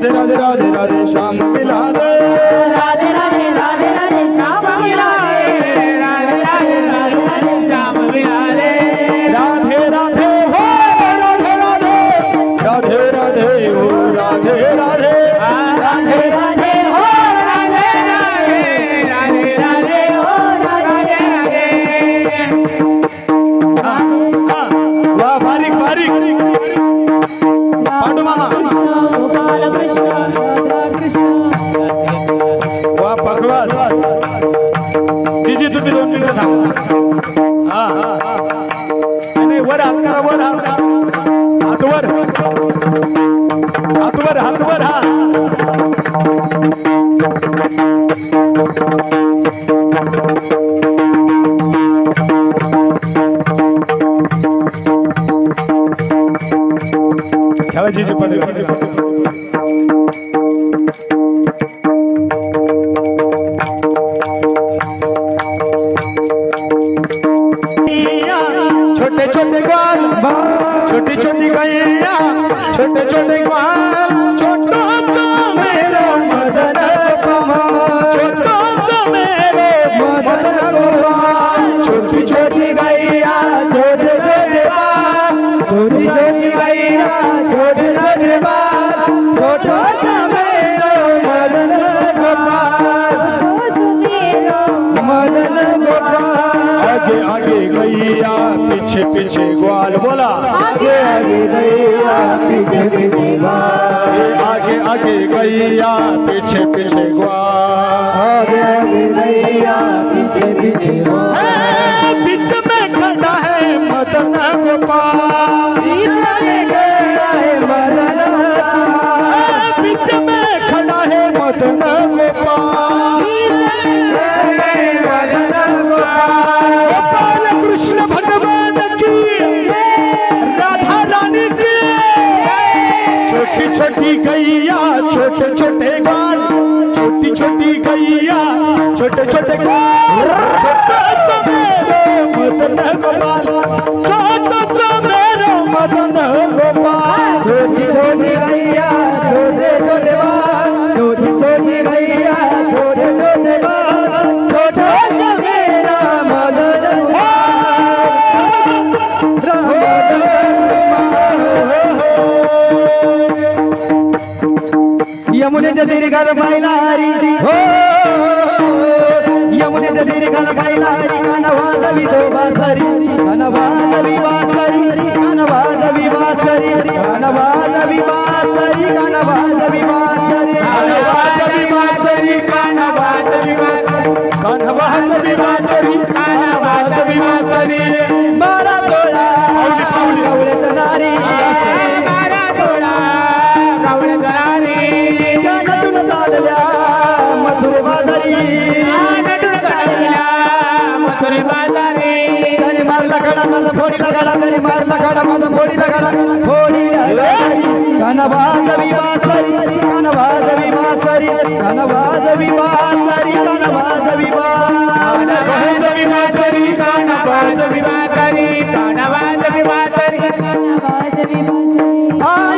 राधे राधे राधे राधे श्याम मिला दे राधे राधे राधे राधे श्याम मिला रे राधे राधे राधे राधे श्याम मिला रे राधे राधे हो राधे राधे राधे राधे हो राधे राधे राधे राधे हो राधे राधे राधे राधे हो राधे राधे वाह बारीक बारीक पांडू मामा कृष्ण गोपाल कृष्ण राधा कृष्ण वाह पखवाज जीजी तुम्ही 2 मिनिटं थांबा हा नाही वर हात करा वर हात वर हात वर हा ठेवा जीजी पडले छोटे छोटे ग्वाल छोटी छोटी गैया छोटे छोटे ग्वाल छोटा सा मेरा मदन कमाल छोटा सा मेरा मदन कमाल छोटी छोटी गैया छोटे छोटे बाल छोटी छोटी गैया छोटे छोटे बाल छोटा सा मेरा मदन कमाल मदन गोपाल आगे आगे गैया पीछे पीछे ग्वाल बोला आगे आगे गैया पीछे पीछे ग्वाल आगे आगे गैया पीछे पीछे ग्वाल आगे आगे गैया पीछे पीछे ग्वाल बीच में खड़ा है मदन गोपाल बीच में खड़ा है मदन गोपाल बीच में खड़ा है मदन गोपाल गोपाल कृष्ण भगवान की राधा रानी की छोटी छोटी गैया छोटे छोटे गाल छोटी छोटी गैया छोटे छोटे गाल छोटा सा मेरा मदन गोपाल छोटा सा मेरा मदन गोपाल छोटी छोटी गैया छोटे छोटे बाल छोटी छोटी गैया छोटे छोटे बाल छोटा सा मेरा मदन यमुनेच्या दीर्घाल पाहिला हरी हो यमुनेच्या दीर्घाल पाहिला हरी कानवाजवी तो बासरी कानवाजवी बासरी कानवाजवी बासरी कानवाजवी बासरी कानवाजवी बासरी कानवाजवी बासरी कानवाजवी बासरी कानवाजवी बासरी कानवाजवी बासरी बारा सोळा गवळ्याच्या नारी बारा सोळा गवळ्याच्या नारी नटून चालल्या मथुर बाजारी नटून चालल्या मथुरे बाजारी त्याने मारला कडा माझा फोडीला गडा त्याने मारला कडा माझा फोडीला गडा फोडीला कानवाजवी बासरी कानवाजवी बासरी कानवाजवी बासरी कानवाजवी कानवाजवी बासरी कानवाजवी बासरी कानवाजवी बासरी कानवाजवी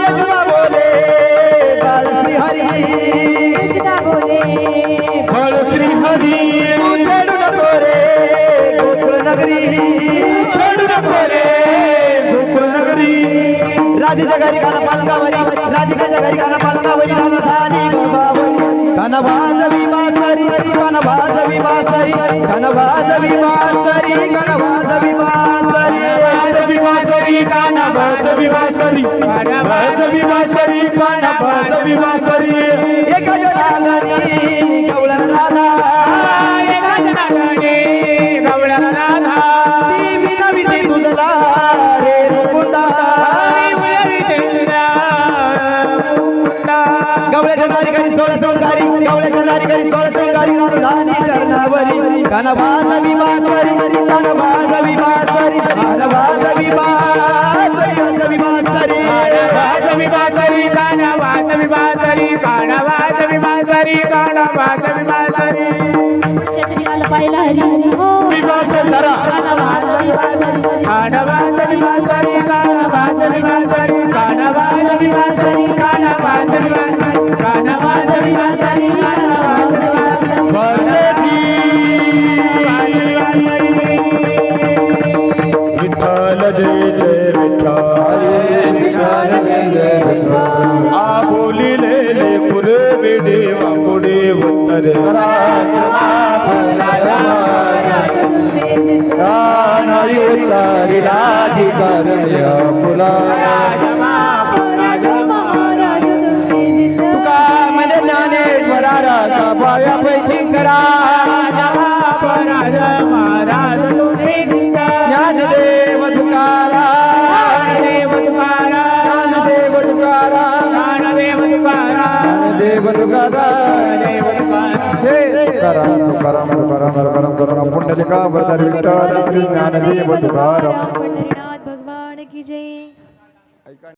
यशोदा बोले बाळ श्री हरी यशोदा बोले फळ श्री हरी चढू नको रे गोकुळ नगरी चढू नको रे गोकुळ नगरी राधेच्या घरी गाणं पालकावरी राधिकाच्या घरी गाणं पालकावरी गाणं झाली गोबावरी कानवाजवी बासरी कानवाजवी बासरी कानवाजवी बासरी कानवाजवी बासरी कानवाजवी बासरी कानवाजवी बासरी कानवाजवी बासरी कानवाजवी बासरी एका जनानी गवळण राधा एका जनाने गवळ्याला राधा ती विनविते तुझला रे मुकुंदा गवळ्याच्या नारिकारी सोळा सोळगारी गवळ्याच्या नारिकारी सोळा सोळगारी झाली चरणावरी कानवाजवी बासरी कानवाजवी बासरी कानवाजवी बासरी बासरी वाजवी बासरी कानवाजवी बासरी कानवाजवी बासरी कानवाजवी बासरी चक्रीला पाहिला हरी हो विवासन धरा कानवाजवी बासरी कानवाजवी बासरी कानवाजवी बासरी कानवाजवी बासरी कानवाजवी बासरी सारी बसती विठ्ठल जय जय विठ्ठल विठ्ठल जय जय विठ्ठल आ बोलिले पुरवे देवा पुढे उत्तर नाही उतारी राधिकार फुला तुका म्हणे ज्ञानेश्वरा राजा पाया पैकी करा ज्ञानदेव तुकारा ज्ञानदेव तुकारा ज्ञानदेव तुकारा पुंडलिका वरदारी विठ्ठल श्री ज्ञानदेव तुकाराम पंढरीनाथ भगवान की जय.